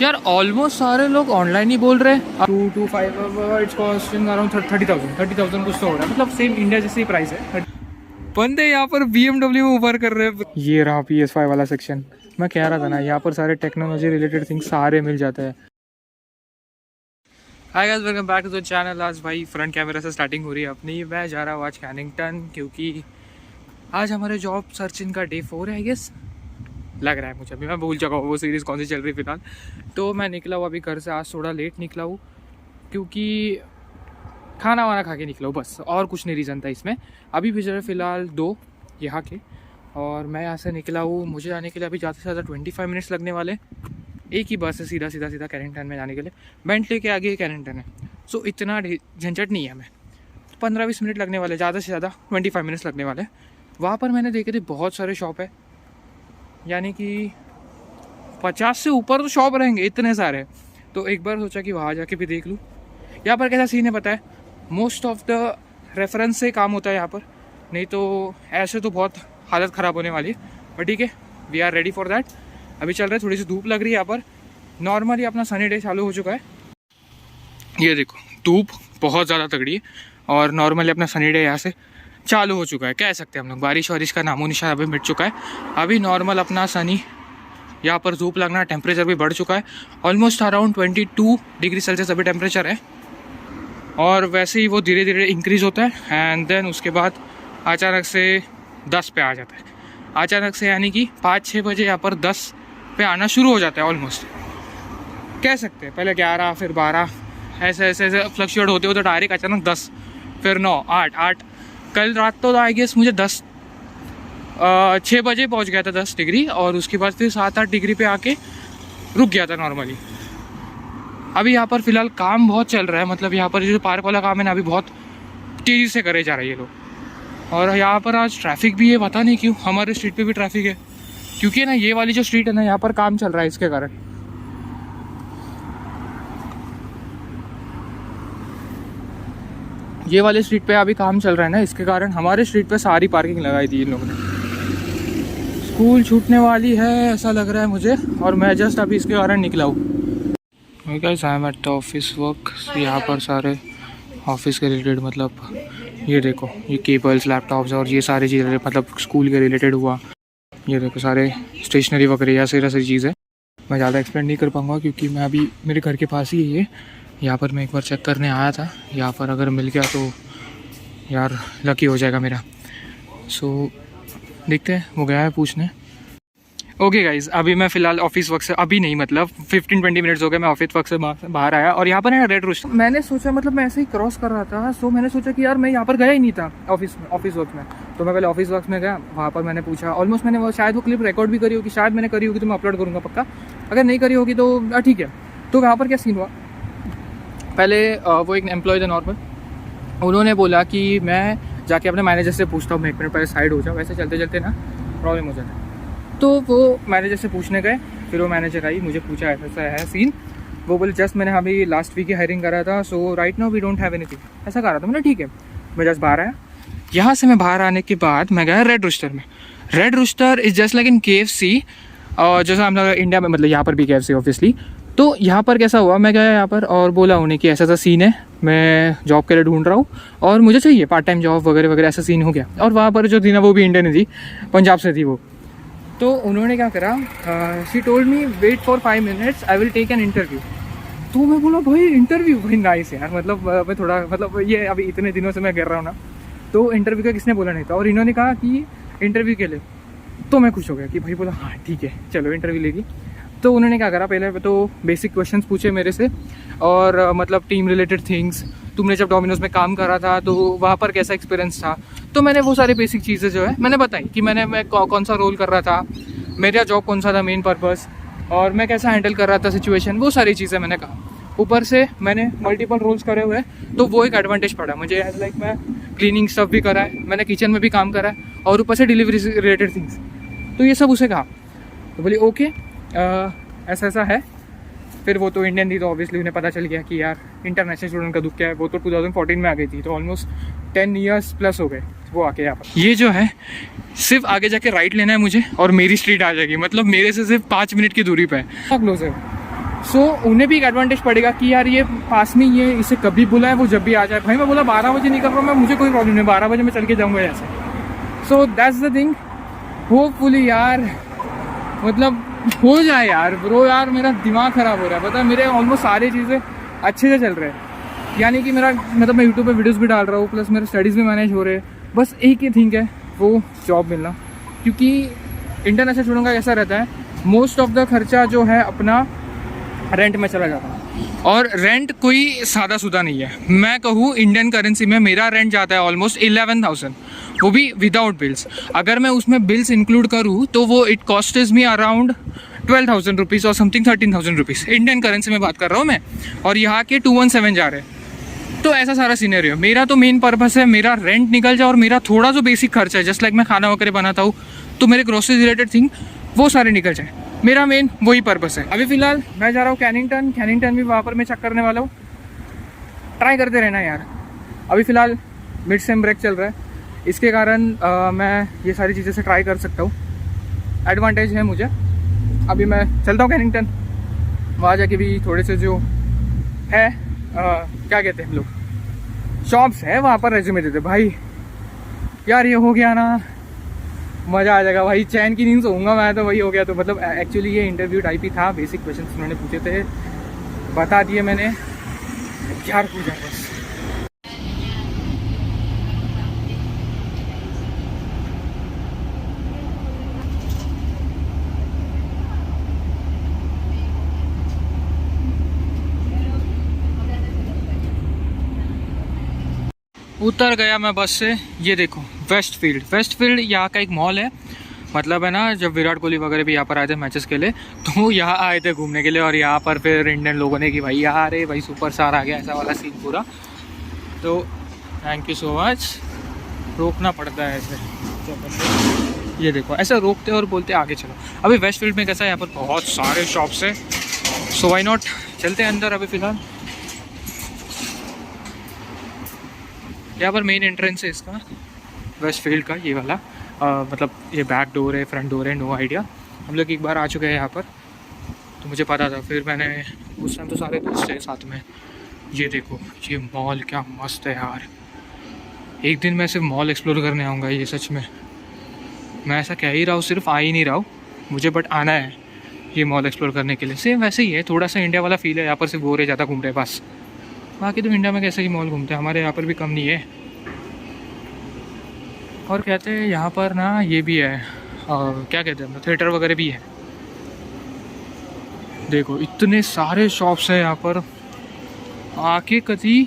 यार ऑलमोस्ट सारे लोग ऑनलाइन ही बोल रहे हैं। 225 इट्स कॉस्टिंग अराउंड 30,000 कुछ तो हो रहा है, मतलब सेम इंडिया जैसी प्राइस है। बंदे यहाँ पर BMW में ऊपर कर रहे हैं। ये रहा PS5 वाला सेक्शन। मैं कह रहा था ना, यहाँ पर सारे टेक्नोलॉजी रिलेटेड थिंग्स सारे मिल जाते हैं। Hi guys, welcome back to the channel. आज भाई फ्रंट कैमरा से स्टार्टिंग हो रही है अपनी। मैं जा रहा हूँ आज कैनिंगटन, क्योंकि आज हमारे जॉब सर्चिंग का डे 4 है आई गेस, लग रहा है मुझे। अभी मैं भूल चुका हूँ वो सीरीज़ कौन सी चल रही है फिलहाल। तो मैं निकला हूँ अभी घर से, आज थोड़ा लेट निकला हूँ क्योंकि खाना वाना खा के निकला हूँ, बस और कुछ नहीं रीज़न था इसमें। अभी भी जरा फ़िलहाल 2 यहाँ के, और मैं यहाँ से निकला हूँ। मुझे जाने के लिए अभी ज़्यादा से ज़्यादा 25 मिनट्स लगने वाले। एक ही बस है सीधा कैनिंगटन में जाने के लिए। बेंटले के आगे कैनिंगटन है, सो इतना झंझट नहीं है। हमें 15-20 मिनट लगने वाले, ज़्यादा से ज़्यादा 25 मिनट्स लगने वाले। वहाँ पर मैंने देखे थे बहुत सारे शॉप है, यानी कि 50 से ऊपर तो शॉप रहेंगे, इतने सारे। तो एक बार सोचा कि वहाँ जाके भी देख लूँ। यहाँ पर कैसा सीन है पता है, मोस्ट ऑफ द रेफरेंस से काम होता है यहाँ पर, नहीं तो ऐसे तो बहुत हालत ख़राब होने वाली है। बट ठीक है, we are ready for that. अभी चल रहे हैं, थोड़ी सी धूप लग रही है यहाँ पर। नॉर्मली अपना सनी डे चालू हो चुका है। ये देखो, धूप बहुत ज़्यादा तगड़ी है और नॉर्मली अपना सनी डे यहाँ से चालू हो चुका है, कह सकते हैं हम लोग। बारिश वारिश का नामो निशान अभी मिट चुका है। अभी नॉर्मल अपना सनी, यहाँ पर धूप लगना, टेम्परेचर भी बढ़ चुका है। ऑलमोस्ट अराउंड 22 डिग्री सेल्सियस अभी टेम्परेचर है, और वैसे ही वो धीरे धीरे इंक्रीज़ होता है एंड देन उसके बाद अचानक से 10 पे आ जाता है। अचानक से यानी कि 5-6 बजे यहाँ पर 10 पे आना शुरू हो जाता है ऑलमोस्ट, कह सकते हैं। पहले 11 फिर 12 ऐसे ऐसे ऐसे फ्लक्चुएट होते होते डायरेक्ट अचानक 10 फिर 9 8। कल रात तो आई गेस मुझे 6 बजे पहुँच गया था 10 डिग्री, और उसके बाद फिर 7-8 डिग्री पे आके रुक गया था नॉर्मली। अभी यहाँ पर फ़िलहाल काम बहुत चल रहा है, मतलब यहाँ पर जो पार्क वाला काम है ना, अभी बहुत तेज़ी से करे जा रहे हैं ये लोग। और यहाँ पर आज ट्रैफिक भी है, पता नहीं क्यों। हमारे स्ट्रीट पे भी ट्रैफिक है, क्योंकि ना ये वाली जो स्ट्रीट है ना, यहाँ पर काम चल रहा है, इसके कारण। ये वाले स्ट्रीट पे अभी काम चल रहा है ना, इसके कारण हमारे स्ट्रीट पे सारी पार्किंग लगाई थी इन लोगों ने। स्कूल छूटने वाली है ऐसा लग रहा है मुझे, और मैं जस्ट अभी इसके कारण निकला हूँ। Guys, I am at the office work. यहाँ पर सारे ऑफिस के रिलेटेड, मतलब ये देखो, ये केबल्स, लैपटॉप्स और ये सारी चीज़ें, मतलब स्कूल के रिलेटेड हुआ। ये देखो सारे स्टेशनरी वगैरह, या सारी चीज़ है। मैं ज़्यादा एक्सप्लेन नहीं कर पाऊँगा क्योंकि मैं अभी मेरे घर के पास ही है ये। यहाँ पर मैं एक बार चेक करने आया था, यहाँ पर अगर मिल गया तो यार लकी हो जाएगा मेरा। सो देखते हैं, वो गया है पूछने। ओके गाइज, अभी मैं फ़िलहाल ऑफिस वर्क से, अभी नहीं मतलब 15-20 मिनट्स हो गए मैं ऑफिस वर्क से बाहर आया, और यहाँ पर है रेड रोस्ट। मैंने सोचा, मतलब मैं ऐसे ही क्रॉस कर रहा था, सो मैंने सोचा कि यार मैं यहाँ पर गया ही नहीं था ऑफिस वर्क में। तो मैं पहले ऑफिस वर्क में गया, वहाँ पर मैंने पूछा। ऑलमोस्ट मैंने वो शायद वो क्लिप रिकॉर्ड भी करी होगी, शायद मैंने करी होगी तो मैं अपलोड करूँगा पक्का। अगर नहीं करी होगी तो ठीक है। तो वहाँ पर क्या सीन हुआ, पहले वो एक एम्प्लॉय थे नॉर्मल, उन्होंने बोला कि मैं जाके अपने मैनेजर से पूछता हूँ, मैं 1 मिनट पहले साइड हो जाऊँ, वैसे चलते चलते ना प्रॉब्लम हो जाता है। तो वो मैनेजर से पूछने गए, फिर वो मैनेजर आई, मुझे पूछा ऐसा है सीन। वो बोले जस्ट मैंने अभी लास्ट वीक ही हायरिंग करा था, so right now we don't have anything, ऐसा करा था। मैंने ठीक है, मैं जस्ट बाहर आया। यहाँ से मैं बाहर आने के बाद मैं गया रेड रोस्टर में। Red Rooster is just like in KFC, और जैसा हम लोग इंडिया में, मतलब यहाँ पर भी KFC ऑब्वियसली। तो यहाँ पर कैसा हुआ, मैं गया यहाँ पर और बोला उन्हें कि ऐसा सीन है, मैं जॉब के लिए ढूंढ रहा हूँ और मुझे चाहिए पार्ट टाइम जॉब वगैरह वगैरह, ऐसा सीन हो गया। और वहाँ पर जो थी ना, वो भी इंडियन थी, पंजाब से थी वो। तो उन्होंने क्या करा, she told me wait for 5 minutes, I will take an interview. तो मैं बोला भाई इंटरव्यू, भाई नाइस यार, मतलब मैं थोड़ा, मतलब ये अभी इतने दिनों से मैं कर रहा हूँ ना, तो इंटरव्यू का किसने बोला नहीं था। और इन्होंने कहा कि इंटरव्यू के लिए, तो मैं खुश हो गया कि भाई, बोला हाँ ठीक है चलो इंटरव्यू लेगी। तो उन्होंने क्या करा, पहले तो बेसिक क्वेश्चंस पूछे मेरे से, और मतलब टीम रिलेटेड थिंग्स, तुमने जब डोमिनोज में काम करा था तो वहाँ पर कैसा एक्सपीरियंस था। तो मैंने वो सारी बेसिक चीज़ें जो है मैंने बताई कि मैं कौन सा रोल कर रहा था, मेरा जॉब कौन सा था, मेन पर्पस, और मैं कैसा हैंडल कर रहा था सिचुएशन, वो सारी चीज़ें मैंने कहा। ऊपर से मैंने मल्टीपल रोल्स करे हुए हैं, तो वो एक एडवांटेज पड़ा मुझे, एज लाइक मैं क्लीनिंग स्टफ भी करा है, मैंने किचन में भी काम करा है, और ऊपर से डिलीवरी रिलेटेड थिंग्स। तो ये सब उसे कहा, तो बोली ओके ऐसा ऐसा है। फिर वो तो इंडियन थी, तो ऑब्वियसली उन्हें पता चल गया कि यार इंटरनेशनल स्टूडेंट का दुख क्या है। वो तो 2014 में आ गई थी, तो ऑलमोस्ट 10 ईयर्स प्लस हो गए वो आके यहाँ पर। ये जो है सिर्फ आगे जाके राइट लेना है मुझे, और मेरी स्ट्रीट आ जाएगी, मतलब मेरे से सिर्फ 5 मिनट की दूरी पे है, क्लोज है। सो उन्हें भी एक एडवांटेज पड़ेगा कि यार ये पास में ये इसे कभी बुलाए वो जब भी आ जाए। भाई मैं बोला 12 बजे निकल रहा हूँ मैं, मुझे कोई प्रॉब्लम नहीं, 12 बजे मैं चल के जाऊँगा ऐसे। So that's the thing, hopefully यार मतलब हो जाए यार ब्रो। यार मेरा दिमाग ख़राब हो रहा है, पता है मेरे ऑलमोस्ट सारी चीज़ें अच्छे से चल रहे हैं, यानी कि मेरा मतलब मैं यूट्यूब पे वीडियोस भी डाल रहा हूँ, प्लस मेरे स्टडीज़ भी मैनेज हो रहे हैं। बस एक ही थिंग है, वो जॉब मिलना। क्योंकि इंटरनेशनल स्टूडेंट का कैसा रहता है, मोस्ट ऑफ द खर्चा जो है अपना रेंट में चला जाता है, और रेंट कोई सादा सुदा नहीं है। मैं कहूँ इंडियन करेंसी में मेरा रेंट जाता है ऑलमोस्ट 11,000, वो भी विदाउट बिल्स। अगर मैं उसमें बिल्स इंक्लूड करूँ तो वो इट कॉस्टेज मी अराउंड 12,000 रुपीज़ और समथिंग 13,000 रुपीज़, इंडियन करेंसी में बात कर रहा हूँ मैं, और यहाँ के 217 जा रहे हैं। तो ऐसा सारा सीनरियो। मेरा तो मेन पर्पस है मेरा रेंट निकल जाए और मेरा थोड़ा जो बेसिक खर्चा है, जस्ट लाइक मैं खाना वगैरह बनाता हूँ तो मेरे ग्रोसरी रिलेटेड थिंग वो सारे निकल जाए। मेरा मेन वही पर्पस है। अभी फ़िलहाल मैं जा रहा हूँ कैनिंगटन भी वहाँ पर मैं चेक करने वाला हूँ। ट्राई करते रहना यार। अभी फ़िलहाल मिड सेम ब्रेक चल रहा है, इसके कारण मैं ये सारी चीज़ें से ट्राई कर सकता हूँ, एडवांटेज है मुझे। अभी मैं चलता हूँ कैनिंगटन, वहाँ जाके भी थोड़े से जो है क्या कहते हैं हम लोग, शॉप्स है वहाँ पर रेज्यूमे देते। भाई यार ये हो गया ना, मज़ा आ जाएगा भाई, चैन की नींद सोऊंगा मैं तो, वही हो गया। तो मतलब एक्चुअली ये इंटरव्यू टाइप ही था, बेसिक क्वेश्चंस उन्होंने पूछे थे, बता दिए मैंने, यार पूछा बस। उतर गया मैं बस से। ये देखो वेस्टफील्ड यहाँ का एक मॉल है। मतलब है ना, जब विराट कोहली वगैरह भी यहाँ पर आए थे मैचेस के लिए तो यहाँ आए थे घूमने के लिए, और यहाँ पर फिर इंडियन लोगों ने कि भाई यार अरे भाई सुपरस्टार आ गया, ऐसा वाला सीन पूरा। तो थैंक यू सो मच। रोकना पड़ता है ऐसे, ये देखो ऐसे रोकते और बोलते आगे चलो। अभी वेस्टफील्ड में कैसा है, यहाँ पर बहुत सारे शॉप्स है, सो वाई नॉट, चलते हैं अंदर। अभी फ़िलहाल यहाँ पर मेन एंट्रेंस है इसका, वेस्टफील्ड का ये वाला। मतलब ये बैक डोर है, फ्रंट डोर है, नो आइडिया। हम लोग एक बार आ चुके हैं यहाँ पर तो मुझे पता था, फिर मैंने उस टाइम तो सारे दोस्त थे साथ में। ये देखो ये मॉल क्या मस्त है यार, एक दिन मैं सिर्फ मॉल एक्सप्लोर करने आऊँगा। ये सच में मैं ऐसा कह ही रहा हूँ, सिर्फ आ ही नहीं रहा हूँ मुझे, बट आना है ये मॉल एक्सप्लोर करने के लिए। सेम वैसे ही है, थोड़ा सा इंडिया वाला फील है। यहाँ पर सिर्फ गोरे ज़्यादा घूम रहे हैं बस, बाकी तो इंडिया में कैसे ही मॉल घूमते हैं, हमारे यहाँ पर भी कम नहीं है। और कहते हैं यहाँ पर ना ये भी है, क्या कहते हैं, थिएटर वगैरह भी है। देखो इतने सारे शॉप्स हैं यहाँ पर, आके कभी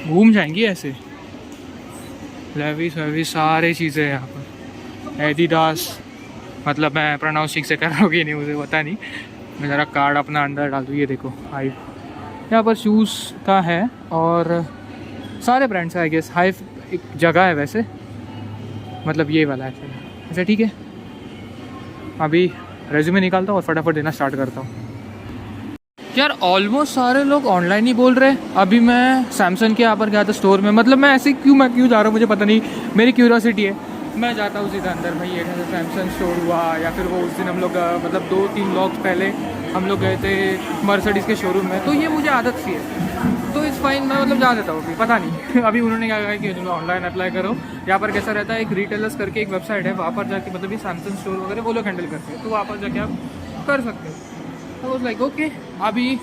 घूम जाएंगी ऐसे। लेविस वेविस सारी चीज़ें हैं यहाँ पर। एडिडास, मतलब मैं प्रोनाउंस ठीक से कर रहा हूँ कि नहीं मुझे पता नहीं, मैं ज़रा कार्ड अपना अंदर डाल दूँ। ये देखो हाइव, यहाँ पर शूज़ का है और सारे ब्रांड्स है आई गेस। हाइव एक जगह है वैसे, मतलब ये वाला है। अच्छा ठीक है, अभी रेज्यूमे निकालता हूँ और फटाफट देना स्टार्ट करता हूँ। यार ऑलमोस्ट सारे लोग ऑनलाइन ही बोल रहे हैं। अभी मैं सैमसंग के यहाँ पर गया था स्टोर में, मतलब मैं ऐसे मैं क्यों जा रहा हूँ मुझे पता नहीं, मेरी क्यूरियोसिटी है। मैं जाता हूँ सीधा अंदर, भाई एक सैमसंग स्टोर हुआ, या फिर वो उस दिन हम लोग मतलब 2-3 ब्लॉक्स पहले हम लोग गए थे मर्सिडीज़ के शोरूम में, तो ये मुझे आदत सी है, तो इट्स फाइन, मैं मतलब जा देता हूँ। अभी पता नहीं अभी उन्होंने क्या कहा कि तुम ऑनलाइन अप्लाई करो। यहाँ पर कैसा रहता है, एक रिटेलर्स करके एक वेबसाइट है, वहाँ पर जाके मतलब ये सैमसंग स्टोर वगैरह वो लोग हैंडल करते हैं, तो वहाँ पर जाके आप कर सकते हो। तो लाइक ओके। अभी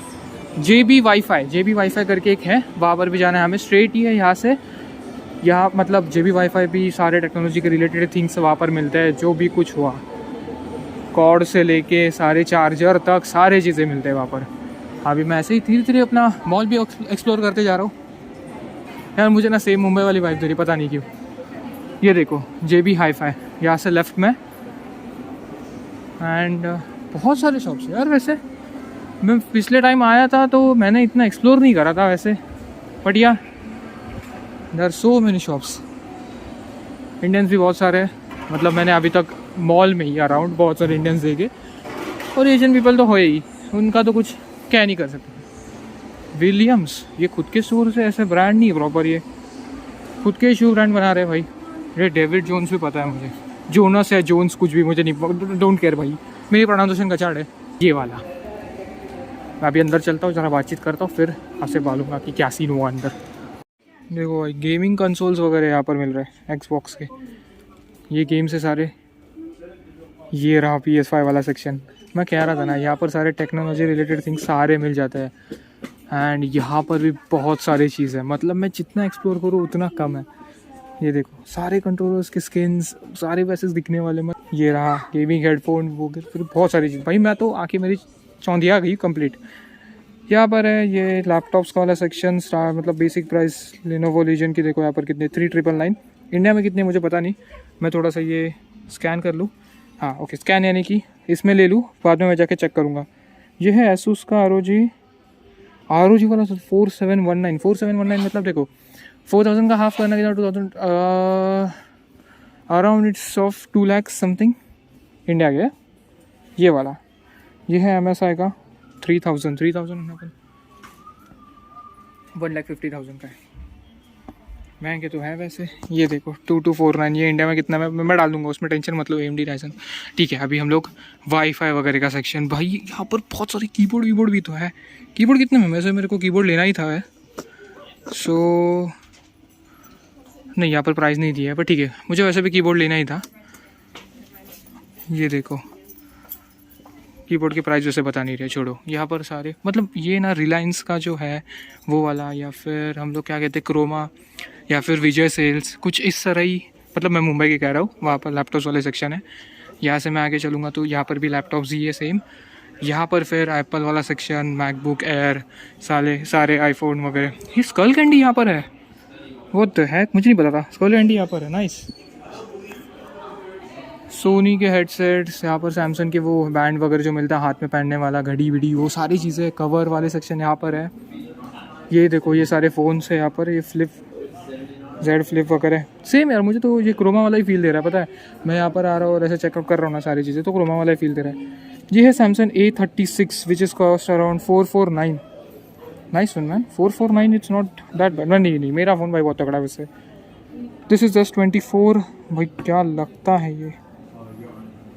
JB वाईफाई करके एक है, वहाँ पर भी जाना है हमें। स्ट्रेट ही है यहाँ से, यहाँ मतलब JB वाईफाई भी सारे टेक्नोलॉजी के रिलेटेड थिंग्स वहाँ पर मिलते हैं, जो भी कुछ हुआ कॉर्ड से लेके सारे चार्जर तक सारे चीज़ें मिलते हैं वहाँ पर। अभी मैं ऐसे ही धीरे धीरे अपना मॉल भी एक्सप्लोर करते जा रहा हूँ। यार मुझे ना सेम मुंबई वाली वाइब दे रही, पता नहीं क्यों। ये देखो JB हाई-फाई यहाँ से लेफ़्ट में, एंड बहुत सारे शॉप्स हैं यार। वैसे मैं पिछले टाइम आया था तो मैंने इतना एक्सप्लोर नहीं करा था वैसे, बट यार there are so many shops. Indians भी बहुत सारे हैं, मतलब मैंने अभी तक मॉल में ही अराउंड बहुत सारे इंडियंस देखे, और एशियन पीपल तो हो ही, उनका तो कुछ क्या नहीं कर सकते। विलियम्स, ये खुद के स्टोर से, ऐसे ब्रांड नहीं है प्रॉपर, ये खुद के शू ब्रांड बना रहे हैं भाई। ये डेविड जोन्स भी पता है मुझे, जोनस है जोन्स कुछ भी मुझे नहीं, डोंट केयर भाई, मेरी प्रोनाउंसिएशन का चार्ट है। ये वाला मैं अभी अंदर चलता हूँ, ज़रा बातचीत करता हूँ, फिर आपसे बोलूँगा कि क्या सीन हुआ अंदर। देखो भाई गेमिंग कंसोल्स वगैरह यहाँ पर मिल रहे हैं एक्सबॉक्स के, ये गेम्स है सारे। ये रहा PS5 वाला सेक्शन। मैं कह रहा था ना, यहाँ पर सारे टेक्नोलॉजी रिलेटेड थिंग्स सारे मिल जाते हैं। एंड यहाँ पर भी बहुत सारी चीज़ है, मतलब मैं जितना एक्सप्लोर करूँ उतना कम है। ये देखो सारे कंट्रोलर्स के स्किन्स, सारे वैसे दिखने वाले। मत ये रहा गेमिंग हेडफोन, वो फिर बहुत सारी चीज़। भाई मैं तो आके मेरी चौंधिया गई कंप्लीट। यहाँ पर है ये लैपटॉप्स का वाला सेक्शन, मतलब बेसिक प्राइस लेनोवो लीजन की। देखो यहाँ पर कितने 3999, इंडिया में कितने मुझे पता नहीं। मैं थोड़ा सा ये स्कैन कर लूँ। हाँ ओके, स्कैन यानी कि इसमें ले लूँ, बाद में मैं जाके चेक करूँगा। ये है एसूस का ROG वाला 4719 मतलब देखो 4000 का हाफ करना कितना 2000 around its of 2 lakh something India के। ये वाला ये है MSI का 3000 1,50,000 का है। महंगे तो है वैसे। ये देखो 2249, ये इंडिया में कितना मैं डाल दूंगा उसमें, टेंशन मतलब AMD Ryzen। ठीक है, अभी हम लोग वाईफाई वगैरह का सेक्शन। भाई यहाँ पर बहुत सारे कीबोर्ड भी तो है। कीबोर्ड कितने में? वैसे मेरे को कीबोर्ड लेना ही था है, सो नहीं यहाँ पर प्राइस नहीं दिया है, पर ठीक है मुझे वैसे भी कीबोर्ड लेना ही था। ये देखो कीबोर्ड के प्राइस वैसे बता नहीं रहे, छोड़ो। यहाँ पर सारे मतलब ये ना रिलायंस का जो है वो वाला, या फिर हम लोग क्या कहते हैं क्रोमा, या फिर विजय सेल्स, कुछ इस तरह ही। मतलब मैं मुंबई की कह रहा हूँ, वहाँ पर लैपटॉप्स वाले सेक्शन है। यहाँ से मैं आगे चलूँगा तो यहाँ पर भी लैपटॉप्स ही है सेम। यहाँ पर फिर एप्पल वाला सेक्शन, मैकबुक एयर, सारे आईफोन वगैरह। ये स्कल कैंडी यहाँ पर है, वो तो है, मुझे नहीं पता था स्कल कैंडी यहाँ पर है। नाइस। सोनी के हेडसेट्स, यहाँ पर सैमसंग के वो बैंड वगैरह जो मिलता है हाथ में पहनने वाला, घड़ी विड़ी, वो सारी चीज़ें। कवर वाले सेक्शन यहाँ पर है। ये देखो ये सारे फ़ोन्स है यहाँ पर। ये Z Flip वगैरह सेम यार, मुझे तो ये क्रोमा वाला ही फील दे रहा है। पता है मैं यहाँ पर आ रहा हूँ और ऐसे चेकअप कर रहा हूँ ना सारी चीज़ें, तो क्रोमा वाला ही फील दे रहा है। ये है Samsung A36 which is cost around 449। Nice one man, 449, it's not that bad. नहीं मेरा फ़ोन भाई बहुत तगड़ा है वैसे। This is just 24। भाई क्या लगता है ये,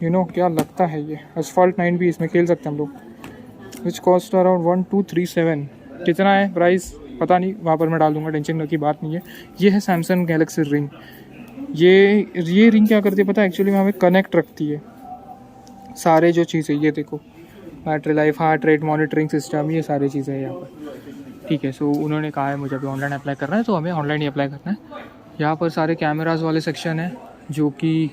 क्या लगता है ये। असफाल्ट 9 भी इसमें खेल सकते हैं हम लोग। Which cost around 1237। कितना है प्राइस पता नहीं, वहाँ पर मैं डाल दूँगा, टेंशन की बात नहीं है। ये है सैमसंग गैलेक्सी रिंग। ये रिंग क्या करती है पता है, एक्चुअली में हमें कनेक्ट रखती है सारे जो चीज़ें। ये देखो battery life, heart rate monitoring system, ये सारी चीज़ें हैं यहाँ पर। ठीक है, सो उन्होंने कहा है मुझे अभी ऑनलाइन अप्लाई करना है, तो हमें ऑनलाइन ही अप्लाई करना है। यहाँ पर सारे कैमराज वाले सेक्शन है, जो कि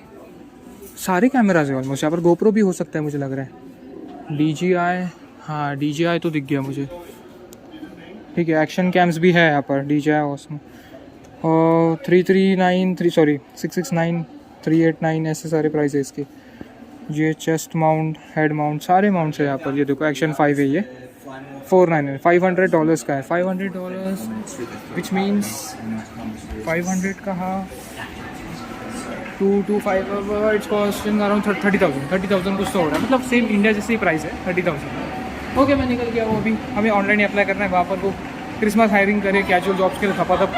सारे कैमराज है ऑलमोस्ट। यहाँ पर गोप्रो भी हो सकता है मुझे लग रहा है। DJI, हाँ DJI तो दिख गया मुझे। ठीक है, एक्शन कैम्स भी है यहाँ पर DJI उसमें। और 669 389 ऐसे सारे प्राइस है इसके। ये चेस्ट माउंट, हेड माउंट, सारे माउंट्स है यहाँ पर। ये देखो एक्शन 5 है, ये 499 $500 का है। $500 विच मीन्स 500 का हाफ 225, इट्स कॉस्टिंग अराउंड 30,000 कुछ तो हो रहा है। मतलब सेम इंडिया जैसे ही प्राइस है 30,000। ओके मैं निकल गया। वो अभी हमें ऑनलाइन ही अप्लाई करना है। वहाँ पर वो क्रिसमस हायरिंग करे कैजुअल जॉब्स के लिए खपाखप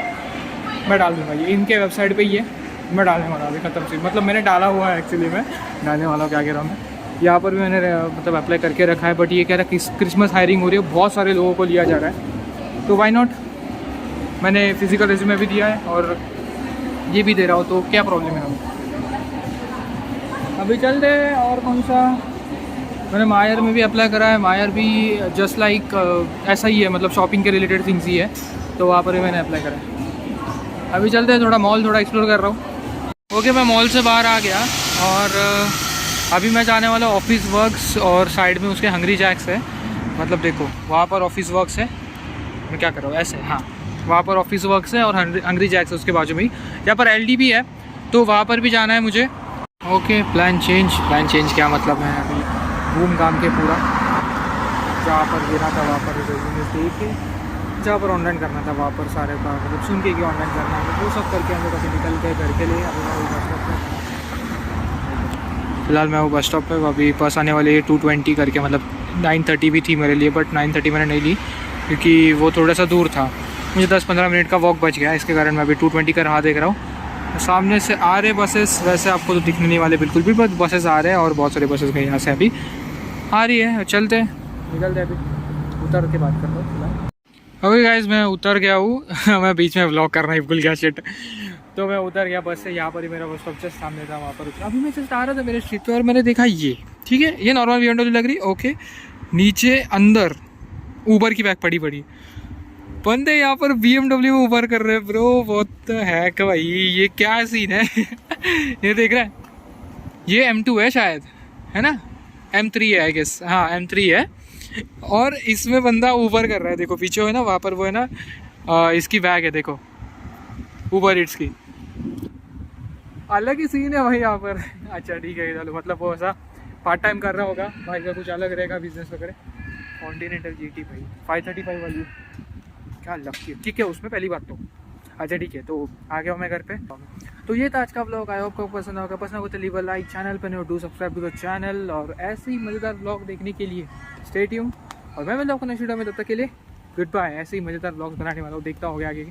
मैं डाल दूँगा। ये इनके वेबसाइट पे ही है, मैं डालने वाला अभी ख़त्म से, मतलब मैंने डाला हुआ है एक्चुअली, मैं डालने वाला हूँ। क्या कह रहा हूँ मैं, यहाँ पर भी मैंने मतलब अप्लाई करके रखा है। बट ये कह रहा है कि क्रिसमस हायरिंग हो रही है, बहुत सारे लोगों को लिया जा रहा है, तो वाई नॉट। मैंने फिजिकल रिज्यूमे भी दिया है और ये भी दे रहा हूँ, तो क्या प्रॉब्लम है हमें। अभी चलते हैं। और कौन सा, मैंने मायर में भी अप्लाई करा है। मायर भी जस्ट लाइक ऐसा ही है, मतलब शॉपिंग के रिलेटेड थिंग्स ही है, तो वहाँ पर भी मैंने अप्लाई करा है। अभी चलते हैं, थोड़ा मॉल थोड़ा एक्सप्लोर कर रहा हूँ। ओके मैं मॉल से बाहर आ गया और अभी मैं जाने वाला ऑफिस वर्क्स, और साइड में उसके हंग्री जैक्स है। मतलब देखो वहाँ पर ऑफिस वर्क्स है, मैं क्या कर रहा हूँ ऐसे, हाँ वहाँ पर ऑफिस वर्क्स है और हंग्री जैक्स है उसके बाजू में ही। यहाँ पर LD भी है, तो वहाँ पर भी जाना है मुझे। ओके प्लान चेंज क्या मतलब है, अभी घूम घाम के पूरा जहाँ पर गिरा था वहाँ पर रेज्यूमे दे के, जहाँ पर ऑनलाइन करना था वहाँ पर सारे का मतलब सुन के कि ऑनलाइन करना है, वो सब करके हम लोग अभी निकल गए घर के लिए। अभी मैं वो बस स्टॉप पर, फिलहाल मैं वो बस स्टॉप पे, अभी बस आने वाली है 220 करके, मतलब 9:30 भी थी मेरे लिए, बट 9:30 मैंने नहीं ली क्योंकि वो थोड़ा सा दूर था। मुझे 10-15 मिनट का वॉक बच गया, इसके कारण मैं अभी 220 का राह देख रहा हूँ। सामने से आ रहे बसेस, वैसे आपको तो दिखने नहीं वाले बिल्कुल भी, बट बसेस आ रहे हैं और बहुत सारे बसेस गए यहाँ से अभी आ रही है। चलते निकलते अभी उतर के बात करता हूँ। ओके गाइस, मैं उतर गया हूँ मैं बीच में व्लॉग करना ही भूल गया, शिट। तो मैं उतर गया बस से, यहाँ पर ही मेरा बस स्टॉप जस्ट सामने था, वहाँ पर उतरा। अभी मैं जस्ट आ रहा था मेरे स्ट्रीट पे और मैंने देखा ये, ठीक है, ये नॉर्मल BMW लग रही, ओके। नीचे अंदर ऊबर की बैग पड़ी पड़ी, बंदे यहाँ पर BMW में ऊबर कर रहे हैं ब्रो। बहुत है कि भाई ये क्या सीन है ये देख रहा है, ये M2 है शायद, है ना, M3 है आई गेस, हाँ M3 है। और इसमें बंदा ऊबर कर रहा है, देखो पीछे है ना, वहाँ पर वो है ना, इसकी बैग है देखो, ऊबर इट्स की। अलग ही सीन है भाई यहाँ पर अच्छा ठीक है, चलो, मतलब वो ऐसा पार्ट टाइम कर रहा होगा भाई का, कुछ अलग रहेगा बिजनेस वगैरह। कॉन्टिनेंटल GT भाई 535 वाली, क्या लगती है, ठीक है उसमें पहली बात तो। अच्छा ठीक है, तो आ गया हूँ मैं घर पे। तो ये था आज का व्लॉग, आई होप को पसंद होगा। पसंद होगा तो लीव अ लाइक, चैनल पर do subscribe to the channel, और ऐसे ही मज़ेदार व्लॉग देखने के लिए स्टे ट्यून। और मैं मिलता हूँ नेक्स्ट वीडियो में, तब तक के लिए गुड बाय। ऐसे ही मज़ेदार व्लॉग्स बनाने वाला हूँ, देखता हो गया आगे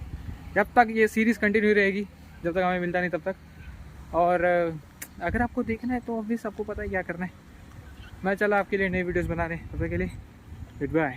जब तक ये सीरीज़ कंटिन्यू रहेगी, जब तक हमें मिलता नहीं तब तक। और अगर आपको देखना है तो ऑब्वियस आपको पता है क्या करना है। मैं चला आपके लिए नई वीडियोज़ बनाने, तब तक के लिए गुड बाय।